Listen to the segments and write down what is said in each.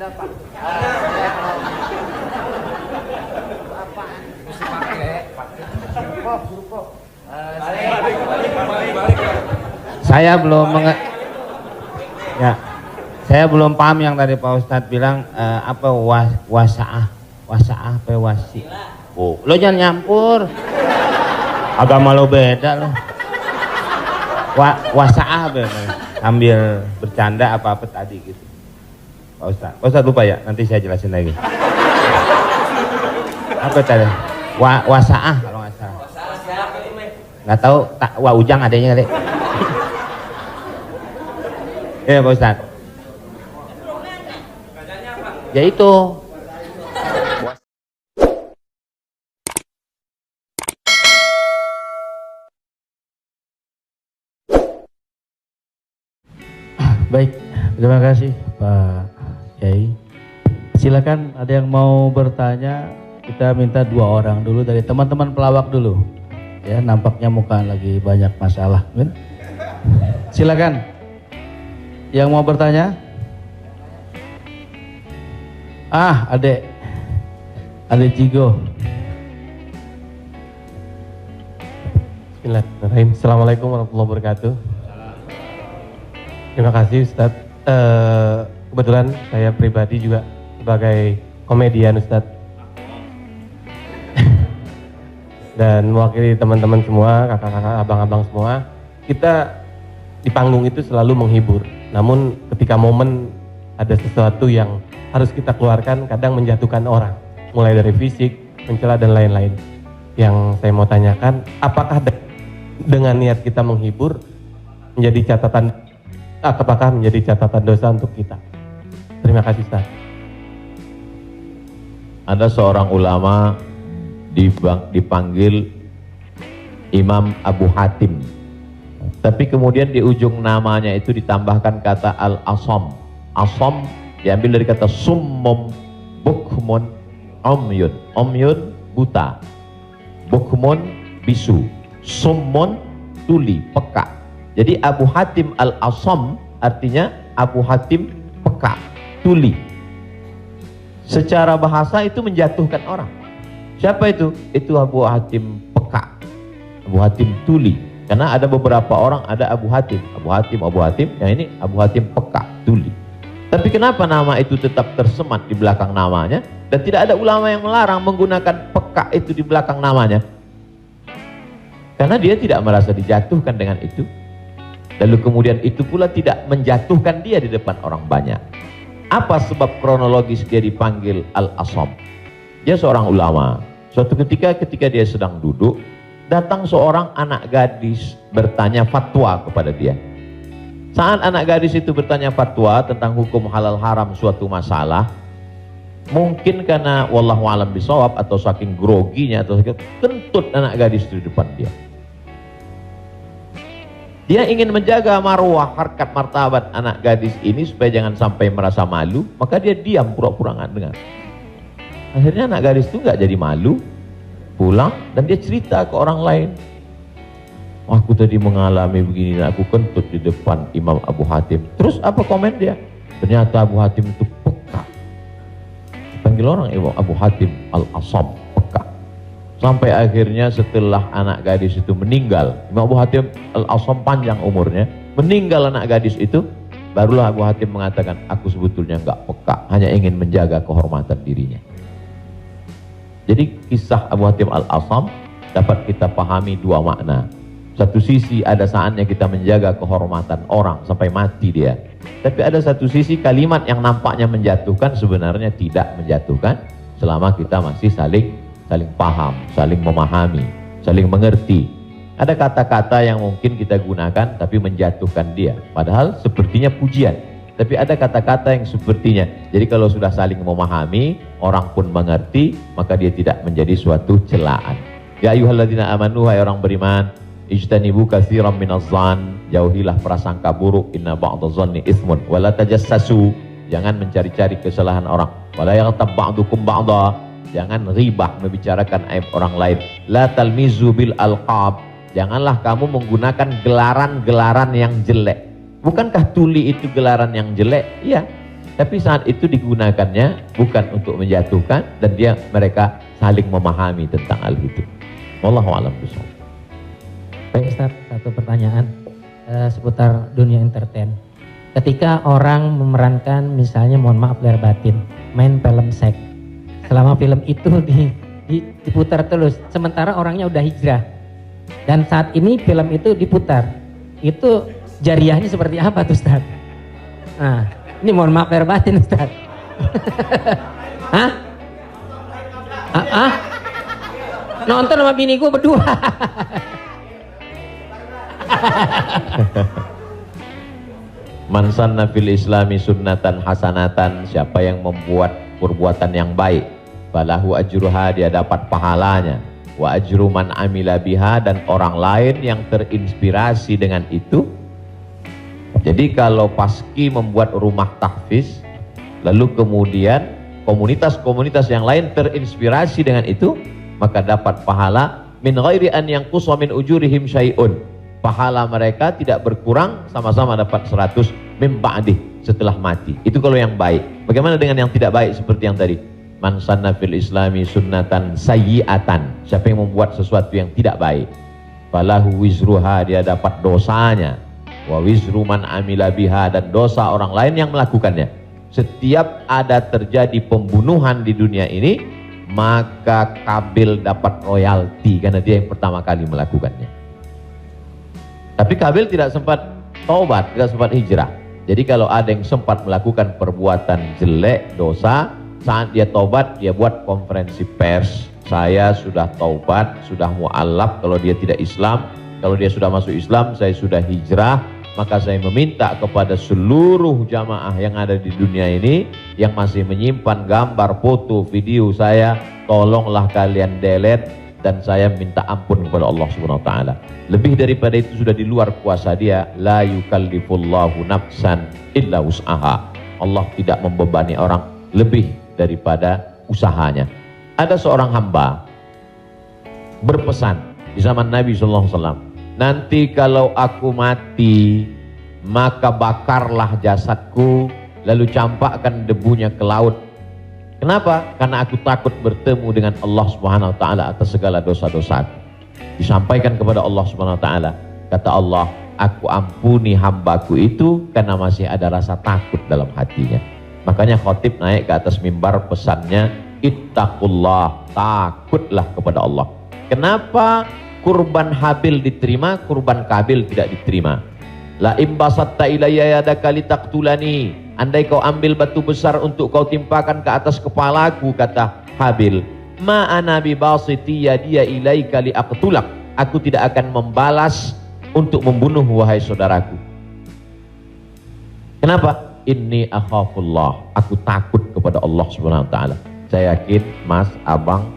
Ada Pak. Apaan? Mesti pakai. Saya belum ya. Saya belum paham yang tadi Pak Ustadz bilang apa wasaah apa wasi. Oh, lo jangan nyampur. Agama lo beda lo. Wasaah ambil bercanda apa tadi gitu. Pak Ustadz lupa ya, nanti saya jelasin lagi. Apa tadi? Wasaah kalau nggak salah. Nggak tahu, ujang adanya kali. Ya Pak Ustadz. Ya itu. Baik, terima kasih Pak Kiai. Silakan ada yang mau bertanya, kita minta 2 orang dulu dari teman-teman pelawak dulu. Ya, nampaknya muka lagi banyak masalah. Silakan. Yang mau bertanya? Adek Jigo. Bismillahirrahmanirrahim. Assalamualaikum warahmatullahi wabarakatuh. Terima kasih Ustadz. Kebetulan saya pribadi juga sebagai komedian Ustadz. Dan mewakili teman-teman semua, kakak-kakak, abang-abang semua. Kita di panggung itu selalu menghibur. Namun ketika momen ada sesuatu yang harus kita keluarkan, kadang menjatuhkan orang. Mulai dari fisik, mencela dan lain-lain. Yang saya mau tanyakan, apakah dengan niat kita menghibur menjadi catatan apakah menjadi catatan dosa untuk kita? Terima kasih Ustaz. Ada seorang ulama dipanggil Imam Abu Hatim, tapi kemudian di ujung namanya itu ditambahkan kata Al-Asam. Asam diambil dari kata summum bukmun umyun. Umyun buta, bukmun bisu, summun tuli, peka. Jadi Abu Hatim Al-Asam artinya Abu Hatim peka, tuli. Secara bahasa itu menjatuhkan orang. Siapa itu? Itu Abu Hatim peka, Abu Hatim tuli. Karena ada beberapa orang, ada Abu Hatim, yang ini Abu Hatim peka, tuli. Tapi kenapa nama itu tetap tersemat di belakang namanya? Dan tidak ada ulama yang melarang menggunakan peka itu di belakang namanya. Karena dia tidak merasa dijatuhkan dengan itu. Lalu kemudian itu pula tidak menjatuhkan dia di depan orang banyak. Apa sebab kronologis dia dipanggil Al-Asam? Dia seorang ulama. Suatu ketika dia sedang duduk, datang seorang anak gadis bertanya fatwa kepada dia. Saat anak gadis itu bertanya fatwa tentang hukum halal haram suatu masalah, mungkin karena wallahu alam bisawab atau saking groginya atau kentut anak gadis itu di depan dia. Dia ingin menjaga marwah, harkat martabat anak gadis ini supaya jangan sampai merasa malu, maka dia diam, pura-pura nggak dengar. Akhirnya anak gadis itu nggak jadi malu, pulang dan dia cerita ke orang lain. Aku tadi mengalami begini dan aku kentut di depan Imam Abu Hatim. Terus apa komen dia? Ternyata Abu Hatim itu peka. Panggil orang Imam Abu Hatim Al-Asam, peka. Sampai akhirnya setelah anak gadis itu meninggal, Imam Abu Hatim Al-Asam panjang umurnya, meninggal anak gadis itu, barulah Abu Hatim mengatakan, aku sebetulnya nggak peka, hanya ingin menjaga kehormatan dirinya. Jadi kisah Abu Hatim Al-Asam dapat kita pahami 2 makna. Satu sisi ada saatnya kita menjaga kehormatan orang sampai mati dia. Tapi ada satu sisi kalimat yang nampaknya menjatuhkan sebenarnya tidak menjatuhkan selama kita masih saling paham, saling memahami, saling mengerti. Ada kata-kata yang mungkin kita gunakan tapi menjatuhkan dia. Padahal sepertinya pujian. Tapi ada kata-kata yang sepertinya. Jadi kalau sudah saling memahami, orang pun mengerti, maka dia tidak menjadi suatu celaan. Ya ayyuhalladzina amanu, hai orang beriman, ijtanibu katsiran minadh-dhann, jauhilah prasangka buruk, inna ba'dadh-dhanni itsmun, wala tajassasu, jangan mencari-cari kesalahan orang, wala yaghtab ba'dukum ba'dha, jangan ribah membicarakan aib orang lain, la talmizu bil alqab, janganlah kamu menggunakan gelaran-gelaran yang jelek. Bukankah tuli itu gelaran yang jelek? Iya. Tapi saat itu digunakannya bukan untuk menjatuhkan dan mereka saling memahami tentang hal itu. Wallahu a'lam bishawab. Baik Ustaz, satu pertanyaan seputar dunia entertain. Ketika orang memerankan misalnya mohon maaf lahir batin, main film seks. Selama film itu diputar terus, sementara orangnya udah hijrah. Dan saat ini film itu diputar. Itu jariahnya seperti apa tuh Ustaz? Nah, ini mohon maaf lahir batin Ustaz. Hah? Nonton sama bini gue berdua. Man sanna fil islami sunnatan hasanatan, siapa yang membuat perbuatan yang baik, falahu ajruha, dia dapat pahalanya, wa ajru man amila biha, dan orang lain yang terinspirasi dengan itu. Jadi kalau Paski membuat rumah tahfiz, lalu kemudian komunitas-komunitas yang lain terinspirasi dengan itu, maka dapat pahala min ghairi an yanqusa min ujurihim syai'un. Pahala mereka tidak berkurang, sama-sama dapat 100 min ba'dih, setelah mati. Itu kalau yang baik. Bagaimana dengan yang tidak baik seperti yang tadi? Man sanna fil islami sunnatan sayyi'atan, siapa yang membuat sesuatu yang tidak baik, falahu wizruha, dia dapat dosanya, wa wizru man amila biha, dan dosa orang lain yang melakukannya. Setiap ada terjadi pembunuhan di dunia ini, maka Kabil dapat royalti karena dia yang pertama kali melakukannya. Tapi Kabil tidak sempat taubat, tidak sempat hijrah. Jadi kalau ada yang sempat melakukan perbuatan jelek, dosa, saat dia taubat, dia buat konferensi pers. Saya sudah taubat, sudah mu'alaf kalau dia tidak Islam. Kalau dia sudah masuk Islam, saya sudah hijrah. Maka saya meminta kepada seluruh jamaah yang ada di dunia ini yang masih menyimpan gambar, foto, video saya, tolonglah kalian delete, dan saya minta ampun kepada Allah Subhanahu wa taala. Lebih daripada itu sudah di luar kuasa dia. La yukallifullahu nafsan illa wus'aha. Allah tidak membebani orang lebih daripada usahanya. Ada seorang hamba berpesan di zaman Nabi sallallahu alaihi wasallam, nanti kalau aku mati, maka bakarlah jasadku, lalu campakkan debunya ke laut. Kenapa? Karena aku takut bertemu dengan Allah Subhanahu wa taala atas segala dosa-dosa. Disampaikan kepada Allah Subhanahu wa taala. Kata Allah, aku ampuni hambaku itu karena masih ada rasa takut dalam hatinya. Makanya khotib naik ke atas mimbar, pesannya ittaqullah, takutlah kepada Allah. Kenapa kurban Habil diterima, kurban Kabil tidak diterima? La imbasatta ilayya yadaka litaqtulani, andai kau ambil batu besar untuk kau timpakan ke atas kepalaku, kata Habil, ma ana bibasiti yadiya ilaika liaqtulak, aku tidak akan membalas untuk membunuh wahai saudaraku. Kenapa? Inni akhafullah, aku takut kepada Allah Subhanahu wa taala. Saya yakin Mas, Abang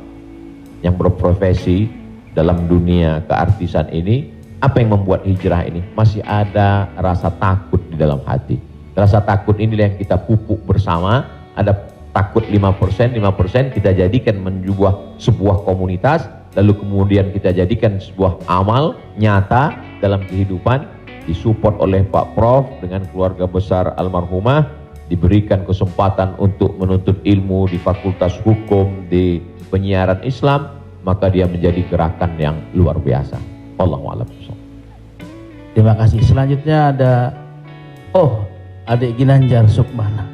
yang berprofesi dalam dunia keartisan ini, apa yang membuat hijrah ini? Masih ada rasa takut di dalam hati. Rasa takut inilah yang kita pupuk bersama. Ada takut 5%, 5% kita jadikan menjadi sebuah komunitas, lalu kemudian kita jadikan sebuah amal nyata dalam kehidupan, disupport oleh Pak Prof dengan keluarga besar almarhumah, diberikan kesempatan untuk menuntut ilmu di Fakultas Hukum, di penyiaran Islam, maka dia menjadi gerakan yang luar biasa. Wallahu a'lam. Terima kasih. Selanjutnya ada adik Ginanjar Sukmana.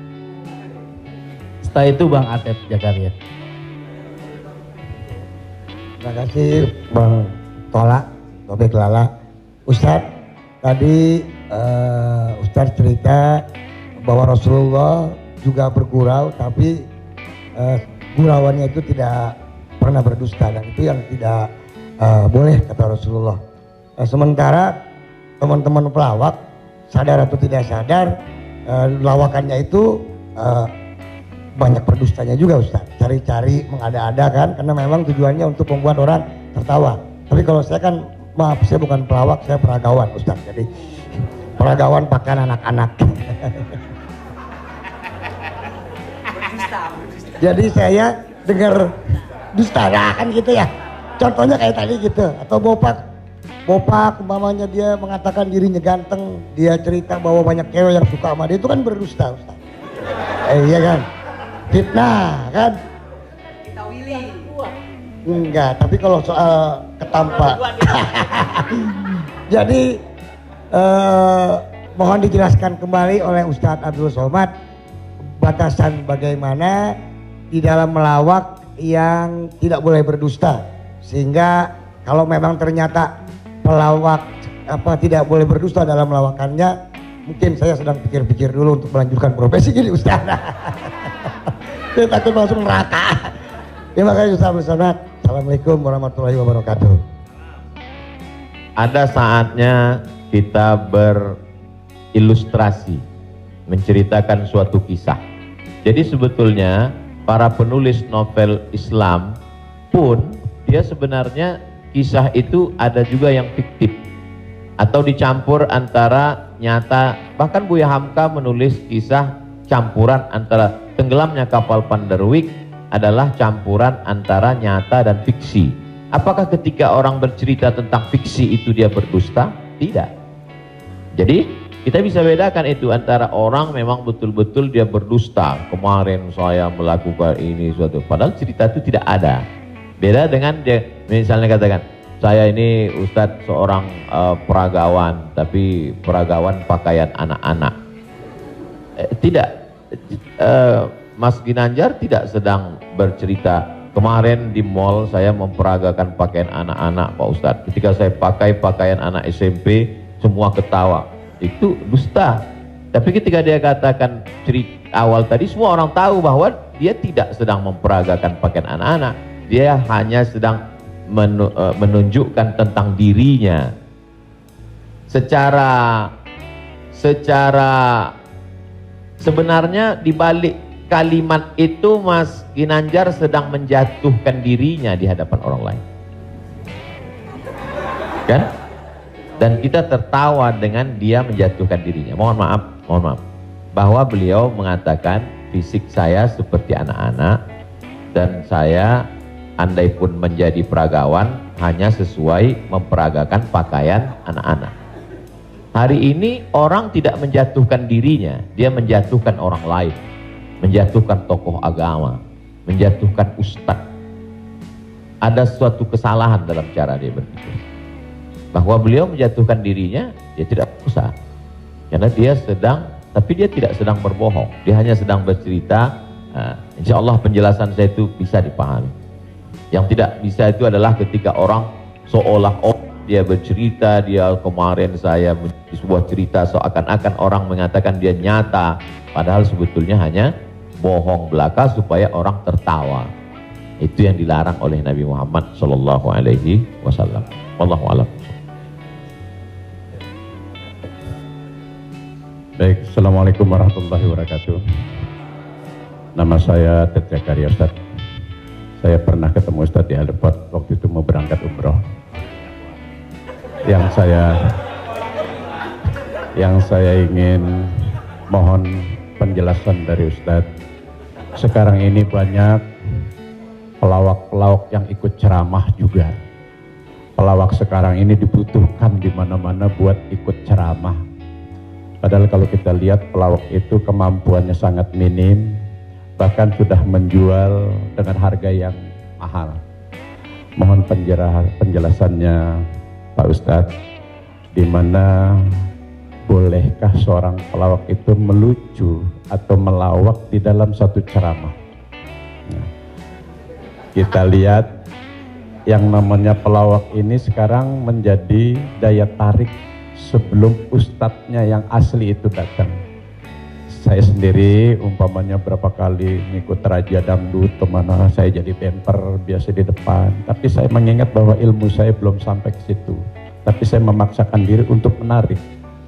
Setelah itu Bang Atep Jakaria. Terima kasih Bang Tola, Tobek Lala. Ustadz, tadi Ustadz cerita bahwa Rasulullah juga bergurau, tapi gurauannya itu tidak pernah berdusta, dan itu yang tidak boleh kata Rasulullah. Sementara teman-teman pelawak sadar atau tidak sadar, lawakannya itu banyak berdustanya juga Ustaz. Cari-cari mengada-ada kan, karena memang tujuannya untuk membuat orang tertawa. Tapi kalau saya kan, maaf, saya bukan pelawak, saya peragawan Ustaz. Jadi peragawan pakaian anak-anak. Jadi saya dengar dusta kan gitu ya. Contohnya kayak tadi gitu, atau Bopak umpamanya dia mengatakan dirinya ganteng, dia cerita bahwa banyak cewek yang suka sama dia, itu kan berdusta Ustaz. Iya kan? Fitnah kan? Enggak, tapi kalau soal ketampak. Jadi mohon dijelaskan kembali oleh Ustadz Abdul Somad batasan bagaimana di dalam melawak yang tidak boleh berdusta, sehingga kalau memang ternyata pelawak tidak boleh berdusta dalam melawakannya, mungkin saya sedang pikir-pikir dulu untuk melanjutkan profesi ini Ustaz. Saya takut langsung neraka. Terima kasih Ustaz Abdul Somad. Assalamualaikum warahmatullahi wabarakatuh. Ada saatnya kita berilustrasi, menceritakan suatu kisah. Jadi sebetulnya para penulis novel Islam pun dia sebenarnya kisah itu ada juga yang fiktif atau dicampur antara nyata. Bahkan Buya Hamka menulis kisah campuran antara tenggelamnya kapal Panderwick adalah campuran antara nyata dan fiksi. Apakah ketika orang bercerita tentang fiksi itu dia berdusta? Tidak. Jadi kita bisa bedakan itu antara orang memang betul-betul dia berdusta. Kemarin saya melakukan ini suatu, padahal cerita itu tidak ada. Beda dengan dia misalnya katakan, saya ini Ustadz seorang peragawan, tapi peragawan pakaian anak-anak. Tidak, Mas Ginanjar tidak sedang bercerita, kemarin di mall saya memperagakan pakaian anak-anak Pak Ustadz. Ketika saya pakai pakaian anak SMP, semua ketawa. Itu dusta. Tapi ketika dia katakan cerita awal tadi, semua orang tahu bahwa dia tidak sedang memperagakan pakaian anak-anak. Dia hanya sedang menunjukkan tentang dirinya. Secara sebenarnya di balik kalimat itu Mas Ginanjar sedang menjatuhkan dirinya di hadapan orang lain. Kan? Dan kita tertawa dengan dia menjatuhkan dirinya. Mohon maaf, bahwa beliau mengatakan fisik saya seperti anak-anak dan saya andai pun menjadi peragawan hanya sesuai memperagakan pakaian anak-anak. Hari ini orang tidak menjatuhkan dirinya, dia menjatuhkan orang lain, menjatuhkan tokoh agama, menjatuhkan ustadz. Ada suatu kesalahan dalam cara dia berpikir. Bahwa beliau menjatuhkan dirinya, dia tidak usah. Karena dia tapi dia tidak sedang berbohong. Dia hanya sedang bercerita. Insya Allah penjelasan saya itu bisa dipahami. Yang tidak bisa itu adalah ketika orang seolah-olah dia bercerita, dia kemarin saya di sebuah cerita seakan-akan orang mengatakan dia nyata. Padahal sebetulnya hanya bohong belaka supaya orang tertawa. Itu yang dilarang oleh Nabi Muhammad SAW. Wallahu a'lam. Baik, Assalamualaikum warahmatullahi wabarakatuh. Nama saya Ted Zakaria Ustaz. Saya pernah ketemu Ustaz di Airport waktu itu mau berangkat umroh. Yang saya ingin mohon penjelasan dari Ustaz. Sekarang ini banyak pelawak-pelawak yang ikut ceramah juga. Pelawak sekarang ini dibutuhkan di mana-mana buat ikut ceramah. Padahal kalau kita lihat pelawak itu kemampuannya sangat minim, bahkan sudah menjual dengan harga yang mahal. Mohon penjelasannya Pak Ustadz, di mana bolehkah seorang pelawak itu melucu atau melawak di dalam satu ceramah? Nah, kita lihat yang namanya pelawak ini sekarang menjadi daya tarik sebelum ustadznya yang asli itu datang. Saya sendiri umpamanya berapa kali ngikut Raja Dangdut kemana, saya jadi bemper biasa di depan, tapi saya mengingat bahwa ilmu saya belum sampai ke situ, tapi saya memaksakan diri untuk menarik.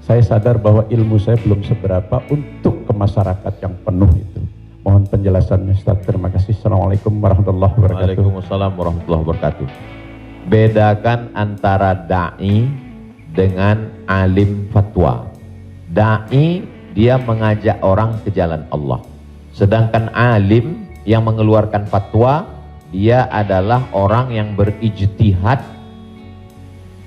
Saya sadar bahwa ilmu saya belum seberapa untuk ke masyarakat yang penuh itu. Mohon penjelasannya Ustaz, terima kasih. Assalamualaikum warahmatullahi wabarakatuh. Waalaikumsalam warahmatullahi wabarakatuh. Bedakan antara da'i dengan alim fatwa. Da'i dia mengajak orang ke jalan Allah. Sedangkan alim yang mengeluarkan fatwa, dia adalah orang yang berijtihad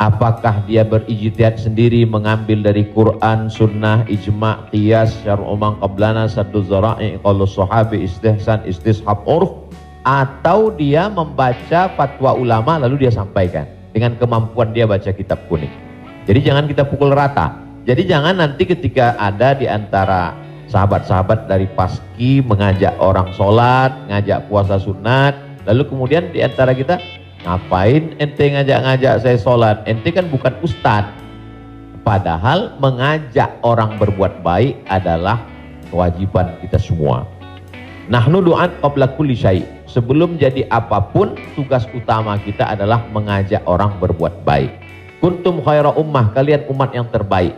Apakah dia berijtihad sendiri mengambil dari Quran, sunnah, ijma', qiyas, syar'u man qablana, saddu zara'i, qaulus sahabi, istihsan, istishab, urf, atau dia membaca fatwa ulama lalu dia sampaikan dengan kemampuan dia baca kitab kuning. Jadi jangan kita pukul rata. Jadi jangan nanti ketika ada di antara sahabat-sahabat dari Paski mengajak orang sholat, ngajak puasa sunat, lalu kemudian di antara kita, ngapain ente ngajak-ngajak saya sholat? Ente kan bukan ustadz. Padahal mengajak orang berbuat baik adalah kewajiban kita semua. Nahnu du'at qabla kulli syai'. Sebelum jadi apapun, tugas utama kita adalah mengajak orang berbuat baik. Kuntum khaira ummah, kalian umat yang terbaik.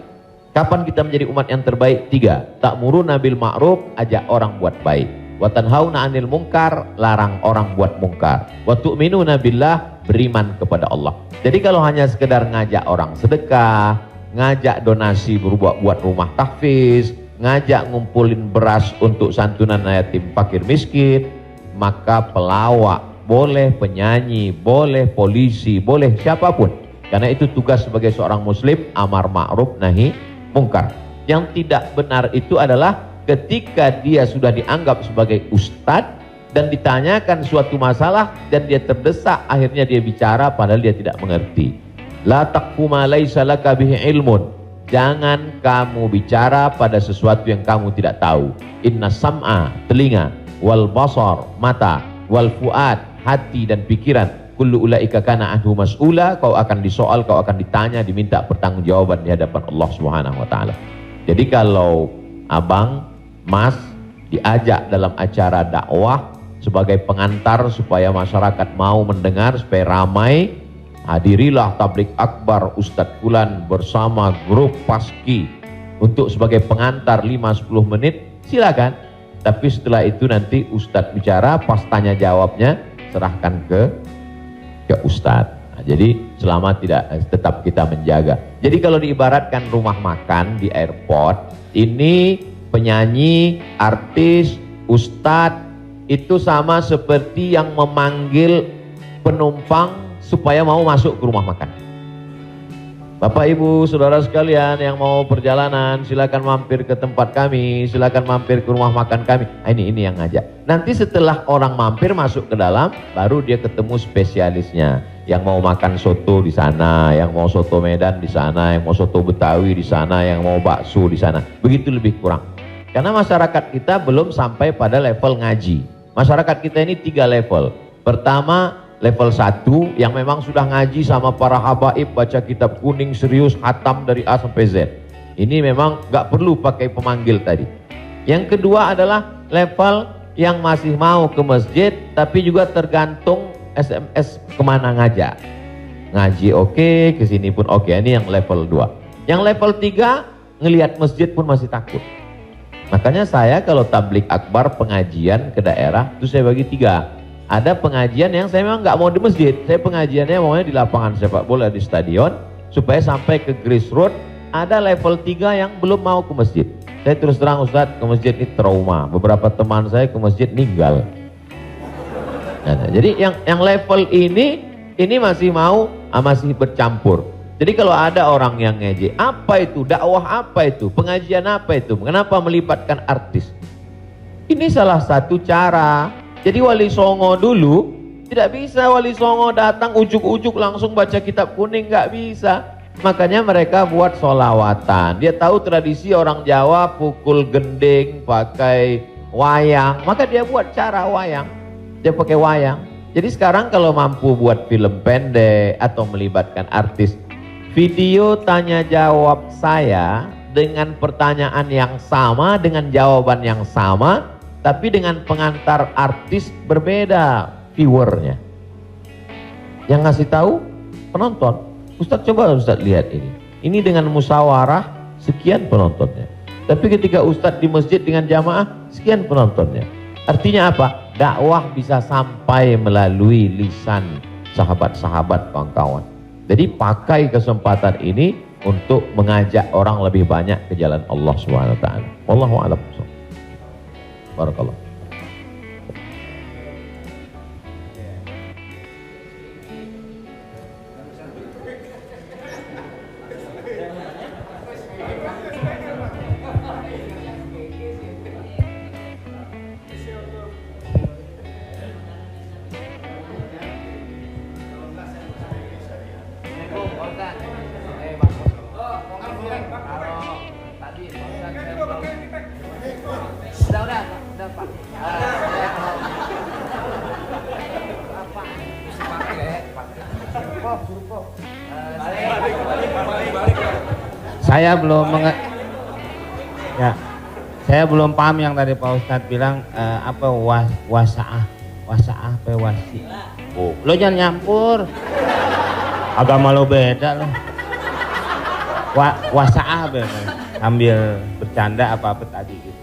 Kapan kita menjadi umat yang terbaik? 3. Ta'muruna bil ma'ruf, ajak orang buat baik. Wa tanhauna 'anil munkar, larang orang buat mungkar. Wa tu'minuna billah, beriman kepada Allah. Jadi kalau hanya sekedar ngajak orang sedekah, ngajak donasi buat rumah tahfiz, ngajak ngumpulin beras untuk santunan yatim fakir miskin, maka pelawak, boleh penyanyi, boleh polisi, boleh siapapun. Karena itu tugas sebagai seorang muslim, amar ma'ruf nahi mungkar. Yang tidak benar itu adalah ketika dia sudah dianggap sebagai ustadz dan ditanyakan suatu masalah dan dia terdesak, akhirnya dia bicara padahal dia tidak mengerti. La taqfu ma laisa laka bihi ilmun. Jangan kamu bicara pada sesuatu yang kamu tidak tahu. Inna sam'a, telinga, wal basar, mata, wal fuad, hati dan pikiran, kullu ulaika kana anhu mas'ula, kau akan disoal, kau akan ditanya, diminta pertanggungjawaban di hadapan Allah Subhanahu wa taala. Jadi kalau abang, mas diajak dalam acara dakwah sebagai pengantar supaya masyarakat mau mendengar, supaya ramai, hadirilah tablik akbar Ustadz Fulan bersama grup Paski untuk sebagai pengantar 5-10 menit, silakan. Tapi setelah itu nanti Ustadz bicara, pas tanya jawabnya serahkan ke Ustadz. Nah, jadi selama tetap kita menjaga. Jadi kalau diibaratkan rumah makan di airport, ini penyanyi, artis, ustadz itu sama seperti yang memanggil penumpang supaya mau masuk ke rumah makan. Bapak Ibu saudara sekalian yang mau perjalanan, silakan mampir ke tempat kami, silakan mampir ke rumah makan kami. Nah, ini yang ngajak. Nanti setelah orang mampir masuk ke dalam, baru dia ketemu spesialisnya. Yang mau makan soto di sana, yang mau soto Medan di sana, yang mau soto Betawi di sana, yang mau bakso di sana. Begitu lebih kurang. Karena masyarakat kita belum sampai pada level ngaji. Masyarakat kita ini 3 level. Pertama, level 1 yang memang sudah ngaji sama para habaib, baca kitab kuning serius, khatam dari A sampai Z. Ini memang nggak perlu pakai pemanggil tadi. Yang kedua adalah level yang masih mau ke masjid, tapi juga tergantung SMS kemana ngajak. Ngaji oke, kesini pun oke. Ini yang level 2. Yang level 3, ngelihat masjid pun masih takut. Makanya saya kalau tablik akbar pengajian ke daerah itu saya bagi 3. Ada pengajian yang saya memang nggak mau di masjid, saya pengajiannya maunya di lapangan sepak bola, di stadion, supaya sampai ke grassroots. Ada level 3 yang belum mau ke masjid. Saya terus terang Ustadz, ke masjid ini trauma. Beberapa teman saya ke masjid meninggal. Nah, jadi yang level ini masih mau, masih bercampur. Jadi kalau ada orang yang ngejek, apa itu dakwah, apa itu pengajian, apa itu, kenapa melibatkan artis? Ini salah satu cara. Jadi Wali Songo dulu tidak bisa Wali Songo datang ujuk-ujuk langsung baca kitab kuning, nggak bisa. Makanya mereka buat solawatan. Dia tahu tradisi orang Jawa pukul gending pakai wayang, maka dia buat cara wayang. Dia pakai wayang. Jadi sekarang kalau mampu buat film pendek atau melibatkan artis, video tanya jawab saya dengan pertanyaan yang sama, dengan jawaban yang sama, tapi dengan pengantar artis berbeda viewernya. Yang ngasih tahu penonton. Ustadz coba Ustadz lihat ini. Ini dengan musyawarah sekian penontonnya. Tapi ketika Ustadz di masjid dengan jamaah sekian penontonnya. Artinya apa? Dakwah bisa sampai melalui lisan sahabat-sahabat, kawan-kawan. Jadi pakai kesempatan ini untuk mengajak orang lebih banyak ke jalan Allah Subhanahu wa taala. Wallahu a'lam. Barakallah. Saya belum ya, saya belum paham yang tadi Pak Ustadz bilang apa wasaah apa wasi. Oh, lo jangan nyampur. Agama lo beda lo. Wasaah beda. Sambil bercanda apa tadi gitu.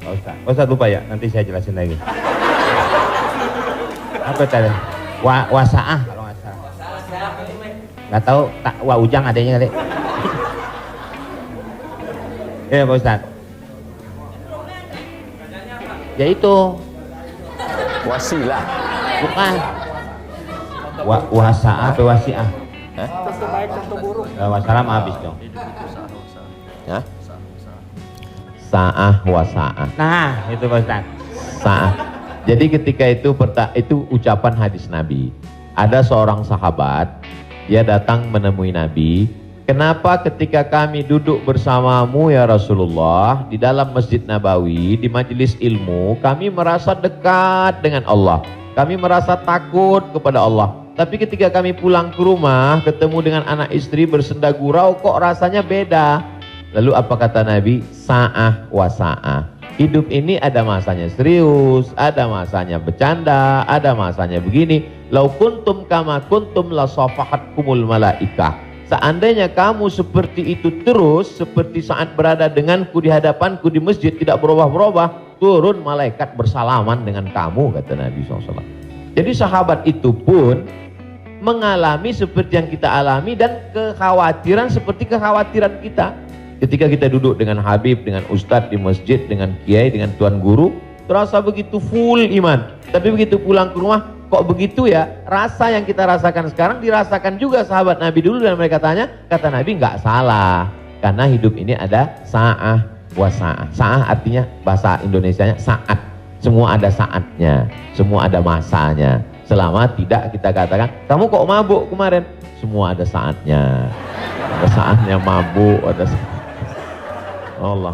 Pak Ustadz lupa ya, nanti saya jelasin lagi. Apa tadi? Wasaah kalau nggak salah. Nggak tahu, ujang adanya kali. Ya Pak Ustadz. Ya itu. Wasilah. Bukan. Wasaah apa wasiah? Wassalam habis dong. Hah? Sa'ah wasaah. Nah, itu Pak Ustadz. Sa'ah. Jadi ketika itu ucapan hadis Nabi. Ada seorang sahabat, dia datang menemui Nabi. Kenapa ketika kami duduk bersamamu ya Rasulullah di dalam Masjid Nabawi, di majelis ilmu, kami merasa dekat dengan Allah. Kami merasa takut kepada Allah. Tapi ketika kami pulang ke rumah, ketemu dengan anak istri bersenda gurau, kok rasanya beda. Lalu apa kata Nabi? Sa'ah wa sa'ah. Hidup ini ada masanya serius, ada masanya bercanda, ada masanya begini. Lau kuntum kama kuntum la safahatkumul malaikah. Seandainya kamu seperti itu terus, seperti saat berada denganku di hadapanku di masjid, tidak berubah-berubah, turun malaikat bersalaman dengan kamu, kata Nabi SAW. Jadi sahabat itu pun mengalami seperti yang kita alami dan kekhawatiran seperti kekhawatiran kita. Ketika kita duduk dengan Habib, dengan Ustadz di masjid, dengan Kiai, dengan Tuan Guru, terasa begitu full iman. Tapi begitu pulang ke rumah, kok begitu ya? Rasa yang kita rasakan sekarang dirasakan juga sahabat Nabi dulu dan mereka tanya, kata Nabi nggak salah. Karena hidup ini ada sa'ah wa sa'ah. Sa'ah artinya bahasa Indonesianya saat. Semua ada saatnya, semua ada masanya. Selama tidak kita katakan, kamu kok mabuk kemarin? Semua ada saatnya. Ada saatnya mabuk, ada saatnya. Allah.